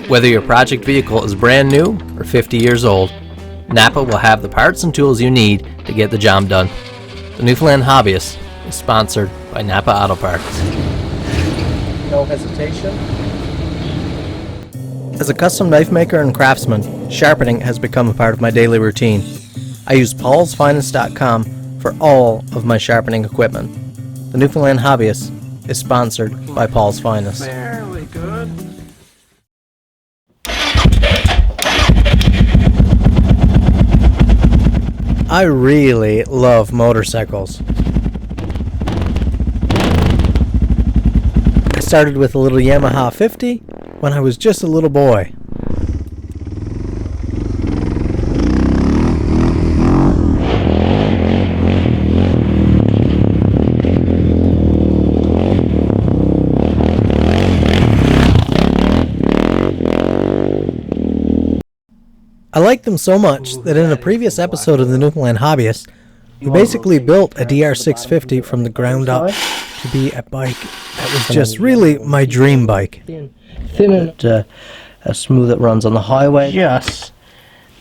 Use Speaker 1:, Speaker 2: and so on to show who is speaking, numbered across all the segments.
Speaker 1: Whether your project vehicle is brand new or 50 years old, Napa will have the parts and tools you need to get the job done. The Newfoundland Hobbyist is sponsored by Napa Auto Parts. No hesitation. As a custom knife maker and craftsman, sharpening has become a part of my daily routine. I use paulsfinest.com for all of my sharpening equipment. The Newfoundland Hobbyist is sponsored by Paul's Finest.
Speaker 2: Fairly good.
Speaker 1: I really love motorcycles. I started with a little Yamaha 50 when I was just a little boy. I like them so much that in a previous episode of the Newfoundland Hobbyist, we basically built a DR650 from the ground up to be a bike that was just really my dream bike.
Speaker 3: Thin and smooth it runs on the highway. Just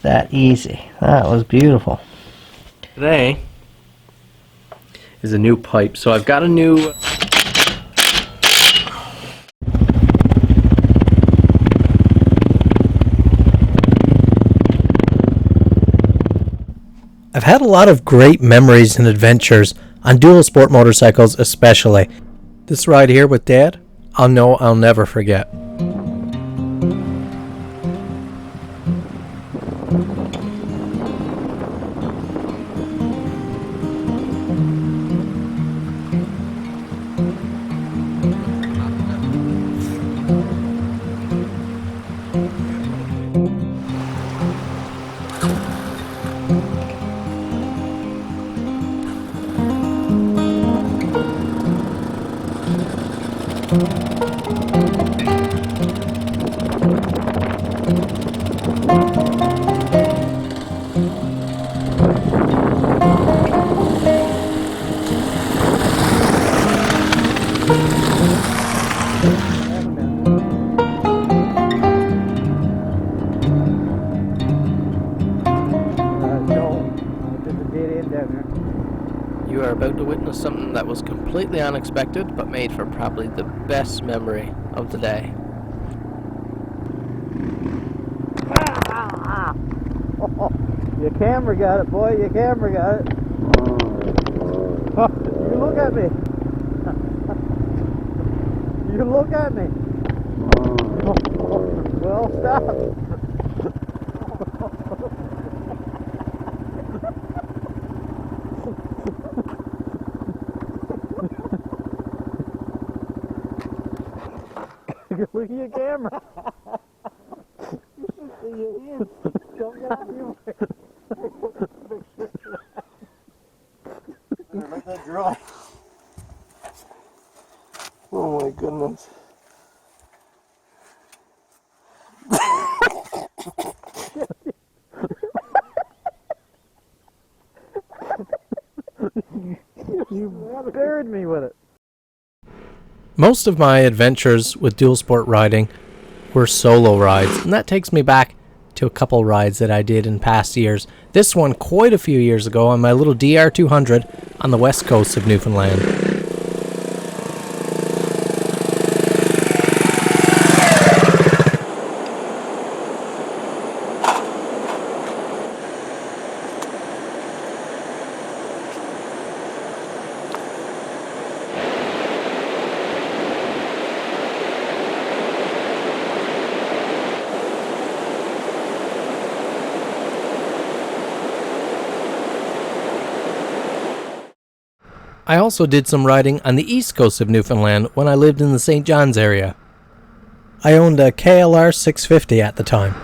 Speaker 3: that easy. That was beautiful.
Speaker 1: Today is a new pipe. So I've got a new... I've had a lot of great memories and adventures on dual sport motorcycles especially. This ride here with Dad, I'll never forget. You are about to witness something that was completely unexpected, but made for probably the best memory of the day.
Speaker 3: Your camera got it, boy. Your camera got it. You look at me. You look at me. Well, stop. Look at your camera. You should see your hands. Don't get out of your way. Let that dry.
Speaker 2: Oh my goodness.
Speaker 3: You scared me with it.
Speaker 1: Most of my adventures with dual sport riding were solo rides, and that takes me back to a couple rides that I did in past years. This one quite a few years ago on my little DR200 on the west coast of Newfoundland. I also did some riding on the east coast of Newfoundland when I lived in the St. John's area. I owned a KLR 650 at the time.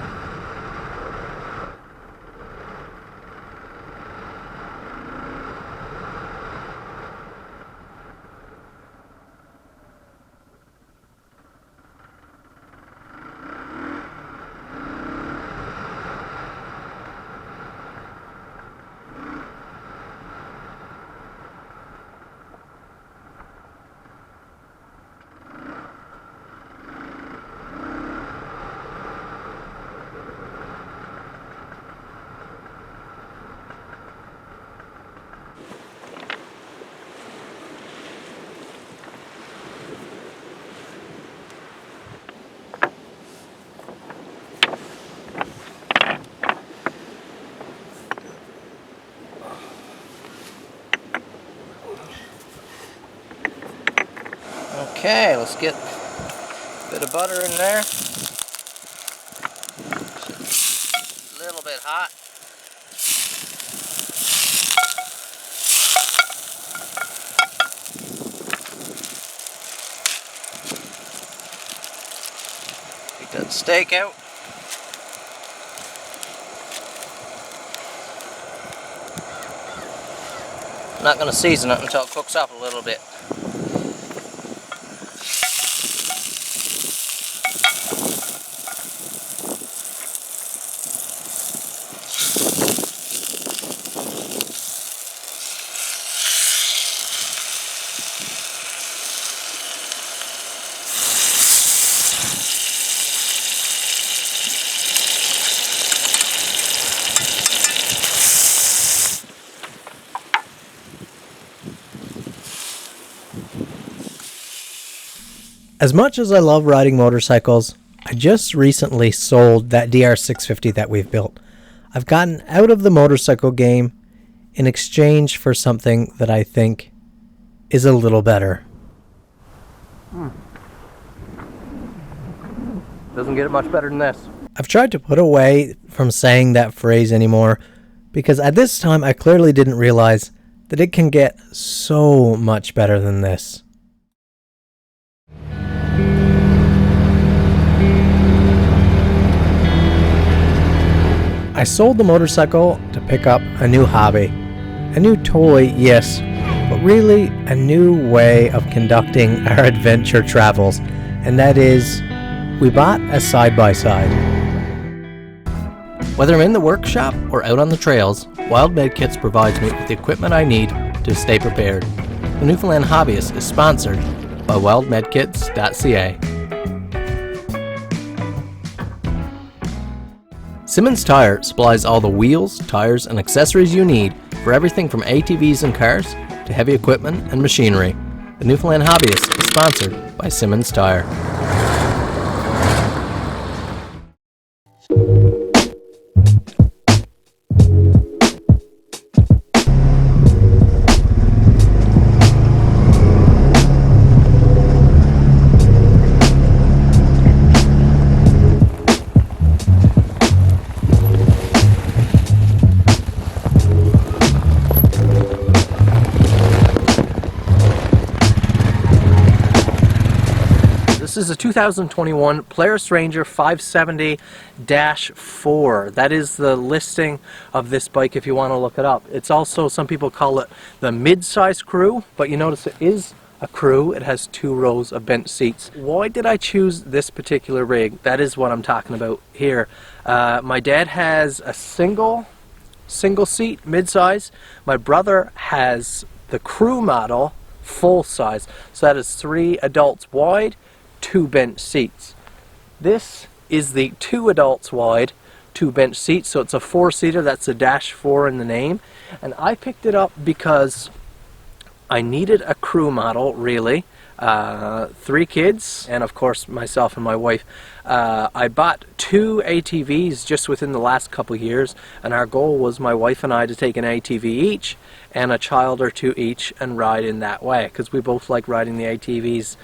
Speaker 1: Okay, let's get a bit of butter in there. A little bit hot. Take that steak out. I'm not going to season it until it cooks up a little bit. As much as I love riding motorcycles, I just recently sold that DR650 that we've built. I've gotten out of the motorcycle game in exchange for something that I think is a little better. Doesn't get it much better than this. I've tried to put away from saying that phrase anymore because at this time I clearly didn't realize that it can get so much better than this. I sold the motorcycle to pick up a new hobby. A new toy, yes, but really a new way of conducting our adventure travels. And that is, we bought a side-by-side. Whether I'm in the workshop or out on the trails, Wild Medkits provides me with the equipment I need to stay prepared. The Newfoundland Hobbyist is sponsored by wildmedkits.ca. Simmons Tire supplies all the wheels, tires, and accessories you need for everything from ATVs and cars to heavy equipment and machinery. The Newfoundland Hobbyist is sponsored by Simmons Tire. This is a 2021 Polaris Ranger 570-4. That is the listing of this bike if you want to look it up. It's also, some people call it the mid-size crew, but you notice it is a crew. It has 2 rows of bench seats. Why did I choose this particular rig? That is what I'm talking about here. My dad has a single seat, mid-size. My brother has the crew model, full size. So that is 3 adults wide, 2 bench seats. This is the 2 adults wide, 2 bench seats, so it's a 4-seater. That's a -4 in the name. And I picked it up because I needed a crew model, really. 3 kids, and of course myself and my wife. I bought 2 ATVs just within the last couple years, and our goal was my wife and I to take an ATV each and a child or 2 each and ride in that way, because we both like riding the ATVs.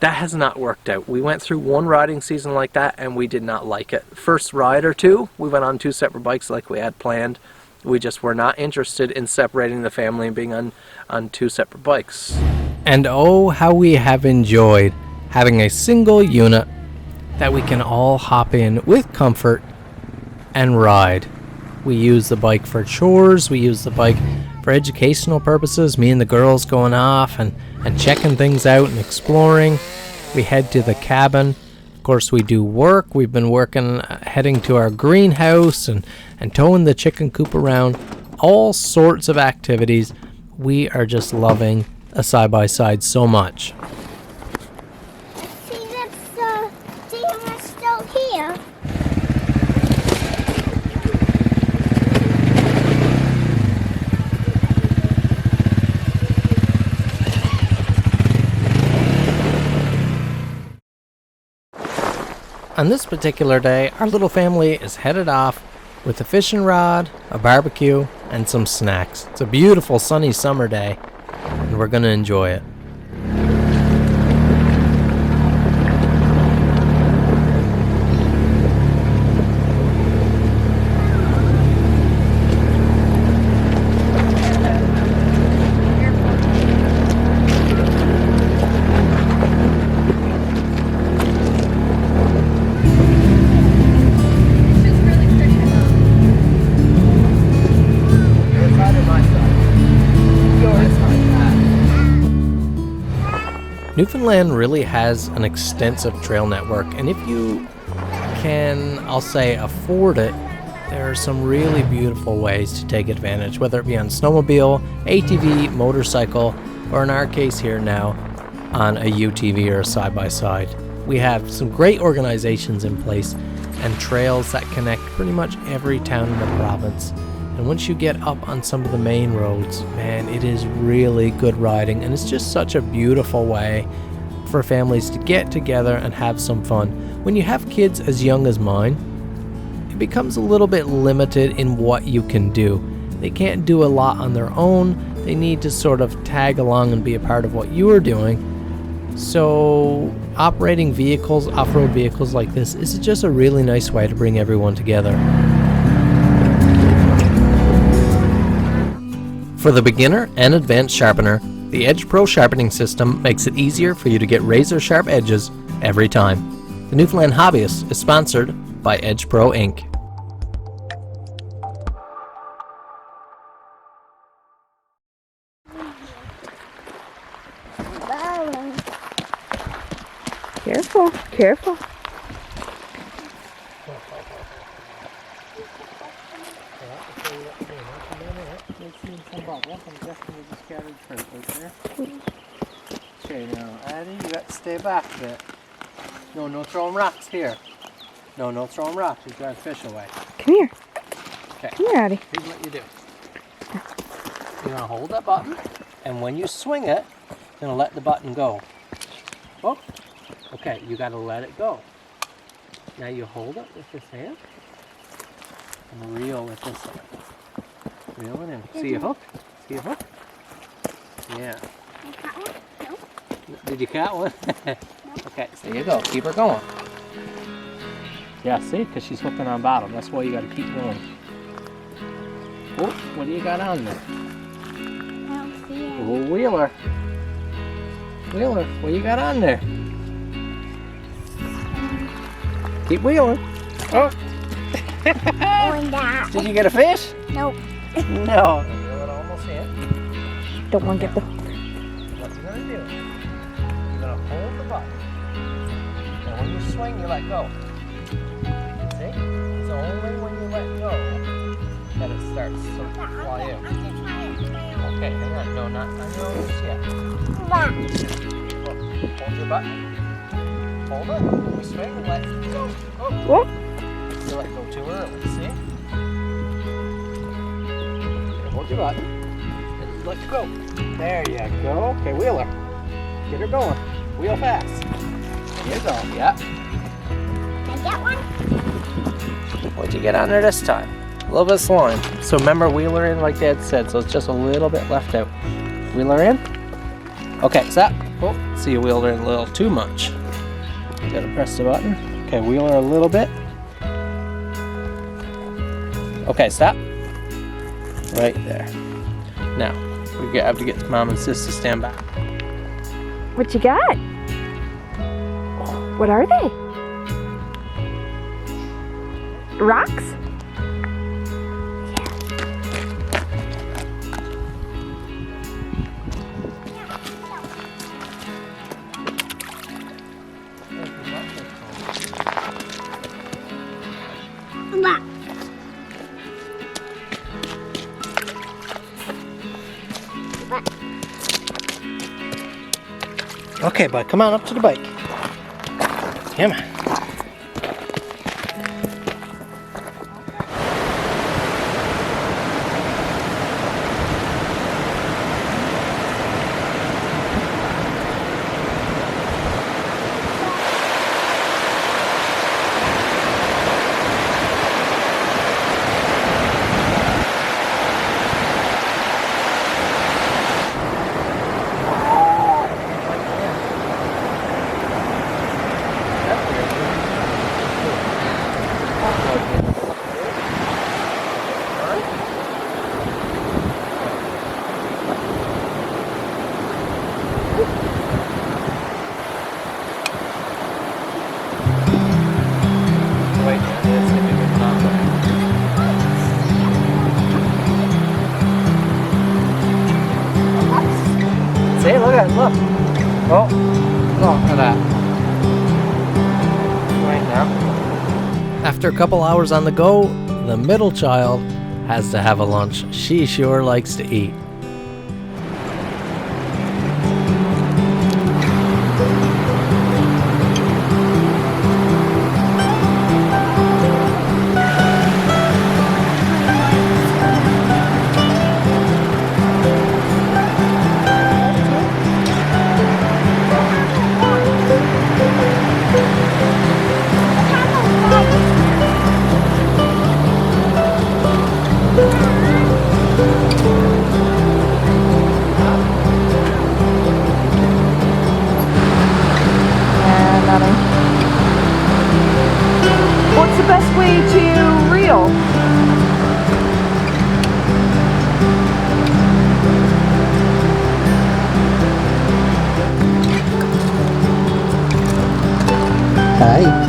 Speaker 1: That has not worked out. We went through 1 riding season like that and we did not like it. First ride or 2, we went on 2 separate bikes like we had planned. We just were not interested in separating the family and being on 2 separate bikes. And oh, how we have enjoyed having a single unit that we can all hop in with comfort and ride. We use the bike for chores, we use the bike for educational purposes, me and the girls going off and checking things out and exploring. We head to the cabin. Of course, we do work. We've been working, heading to our greenhouse and towing the chicken coop around. All sorts of activities. We are just loving a side-by-side so much.
Speaker 4: See, that's the deer still here.
Speaker 1: On this particular day, our little family is headed off with a fishing rod, a barbecue, and some snacks. It's a beautiful sunny summer day, and we're going to enjoy it. Newfoundland really has an extensive trail network, and if you can, I'll say, afford it, there are some really beautiful ways to take advantage, whether it be on snowmobile, ATV, motorcycle, or in our case here now, on a UTV or a side-by-side. We have some great organizations in place and trails that connect pretty much every town in the province. And once you get up on some of the main roads, man, it is really good riding, and it's just such a beautiful way for families to get together and have some fun. When you have kids as young as mine, it becomes a little bit limited in what you can do. They can't do a lot on their own. They need to sort of tag along and be a part of what you are doing. So operating vehicles, off-road vehicles like this, is just a really nice way to bring everyone together. For the beginner and advanced sharpener, the Edge Pro sharpening system makes it easier for you to get razor-sharp edges every time. The Newfoundland Hobbyist is sponsored by Edge Pro Inc.
Speaker 5: Careful, careful.
Speaker 3: Okay, now, Addie, you got to stay back a bit. No throwing rocks here. No throwing rocks. You drive fish away.
Speaker 5: Come here.
Speaker 3: Okay.
Speaker 5: Come here, Addie.
Speaker 3: Here's what you do. You're going to hold that button, and when you swing it, you're going to let the button go. Oh, okay, you got to let it go. Now you hold it with this hand, and reel with this hand. Reel it in. See a hook? See a hook? Yeah. Did you cat one? Okay, so there you go. Keep her going. Yeah, see? Because she's hooking on bottom. That's why you got to keep going. Oh, what do you got on there? Oh, Wheeler. Wheeler, what you got on there? Keep wheeling. Oh. Did you get a fish?
Speaker 4: Nope.
Speaker 3: No. Reel it almost in.
Speaker 5: Don't want to get the...
Speaker 3: What you're going to do, you're going to hold the button. And when you swing, you let go. See? It's only when you let go that it starts to fly in. Okay, hang on. No, not on yours yet. Hold your button. Hold it. When we swing, let it go. Oh.
Speaker 5: Whoop.
Speaker 3: You let go too early, see? Okay, hold your button. And let go. There you go. Okay, Wheeler. Get her going. Wheel fast. There you go. Yeah.
Speaker 4: Can I get one?
Speaker 3: What'd you get on there this time? A little bit of slime. So remember, Wheeler in like Dad said, so it's just a little bit left out. Wheeler in. Okay, stop. Oh, see you wheeled her in a little too much. You gotta press the button. Okay, wheel her a little bit. Okay, stop. Right there. Now, we have to get Mom and Sis to stand back.
Speaker 5: What you got? What are they? Rocks?
Speaker 3: Okay, bud, come on up to the bike. Come on. See, look at it, look. Oh. Look at that. Right now.
Speaker 1: After a couple hours on the go, the middle child has to have a lunch. She sure likes to eat.
Speaker 5: What's the best way to reel?
Speaker 3: Hi.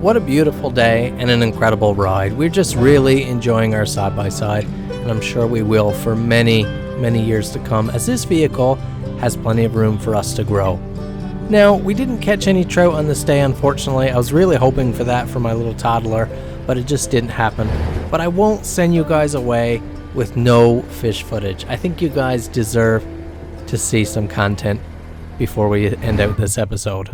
Speaker 1: What a beautiful day and an incredible ride. We're just really enjoying our side-by-side, and I'm sure we will for many, many years to come, as this vehicle has plenty of room for us to grow. Now, we didn't catch any trout on this day, unfortunately. I was really hoping for that for my little toddler, but it just didn't happen. But I won't send you guys away with no fish footage. I think you guys deserve to see some content before we end out this episode.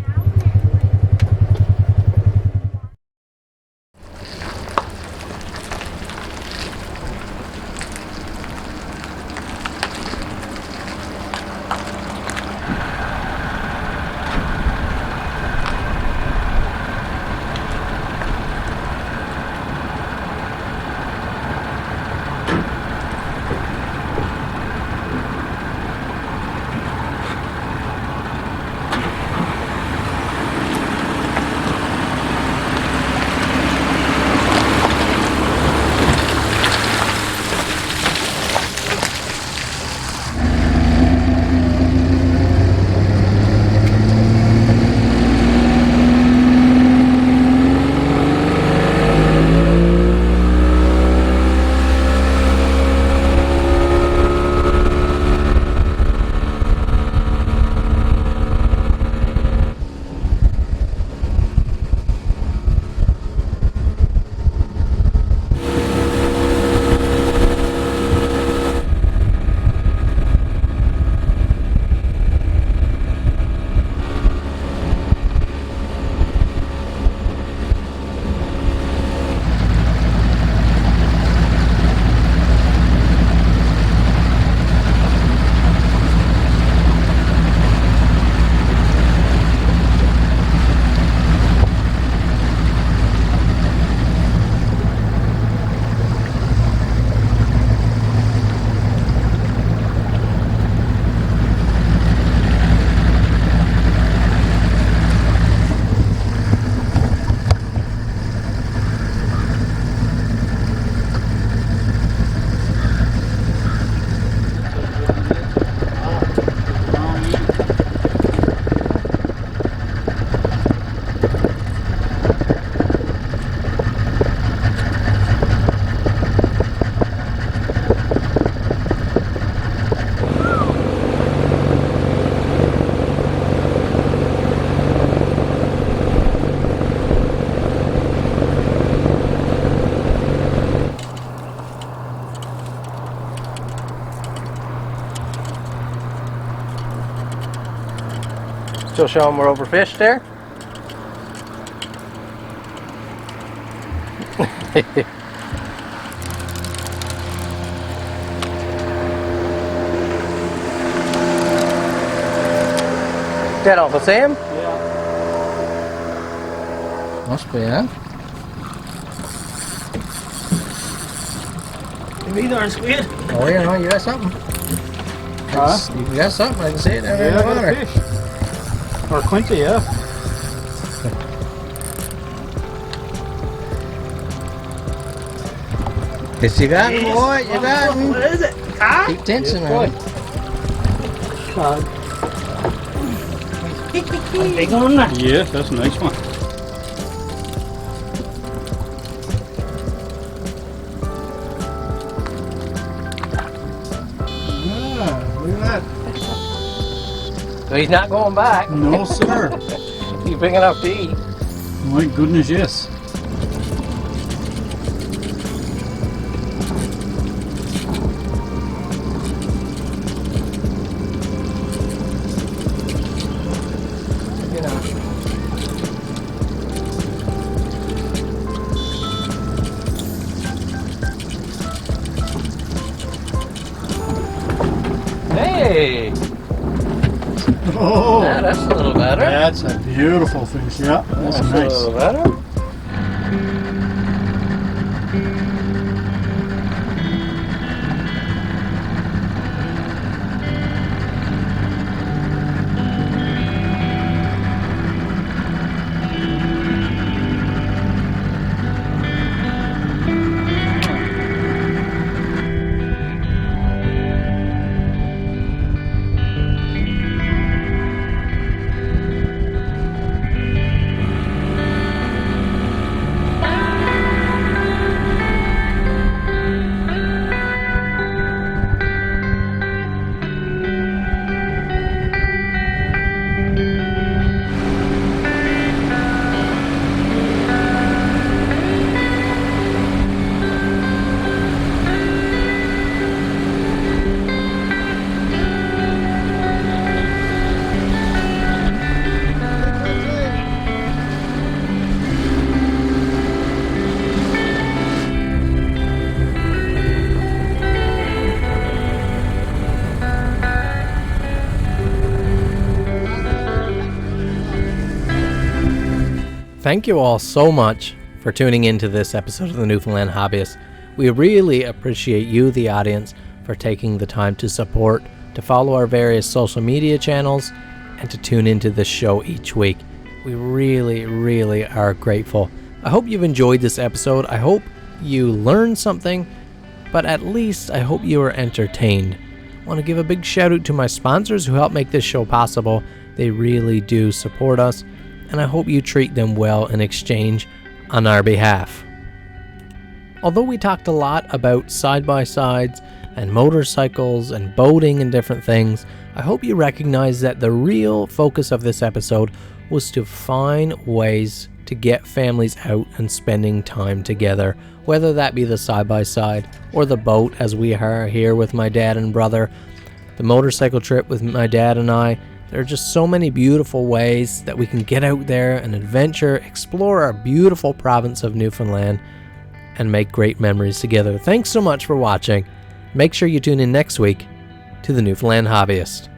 Speaker 3: Still showing we're overfished there. That Uncle Sam?
Speaker 2: Yeah.
Speaker 3: Must be, huh?
Speaker 2: Me darn squid.
Speaker 3: Oh, you know, you got something.
Speaker 2: Huh?
Speaker 3: You got something, I can see it down there in
Speaker 2: Yeah,
Speaker 3: the
Speaker 2: I got
Speaker 3: water.
Speaker 2: a fish. Or quinta, yeah.
Speaker 3: Yes, you got him, boy. You got him.
Speaker 2: What is it? Huh?
Speaker 3: Keep tension,
Speaker 2: Yes,
Speaker 3: man.
Speaker 2: Cod. Big one.
Speaker 6: Yes, that's a nice one.
Speaker 2: Look at that.
Speaker 3: So he's not going back.
Speaker 6: No, sir.
Speaker 3: He's big enough to eat.
Speaker 6: My goodness, yes.
Speaker 3: You know. Hey!
Speaker 6: Oh,
Speaker 3: Yeah, that's a little better.
Speaker 6: that's a beautiful fish. Yeah, that's
Speaker 3: That's a
Speaker 6: nice.
Speaker 3: little better.
Speaker 1: Thank you all so much for tuning in to this episode of the Newfoundland Hobbyist. We really appreciate you, the audience, for taking the time to support, to follow our various social media channels, and to tune into this show each week. We really, really are grateful. I hope you've enjoyed this episode. I hope you learned something, but at least I hope you were entertained. I want to give a big shout out to my sponsors who help make this show possible. They really do support us, and I hope you treat them well in exchange on our behalf. Although we talked a lot about side-by-sides and motorcycles and boating and different things, I hope you recognize that the real focus of this episode was to find ways to get families out and spending time together, whether that be the side-by-side or the boat as we are here with my dad and brother, the motorcycle trip with my dad and I. There are just so many beautiful ways that we can get out there and adventure, explore our beautiful province of Newfoundland, and make great memories together. Thanks so much for watching. Make sure you tune in next week to the Newfoundland Hobbyist.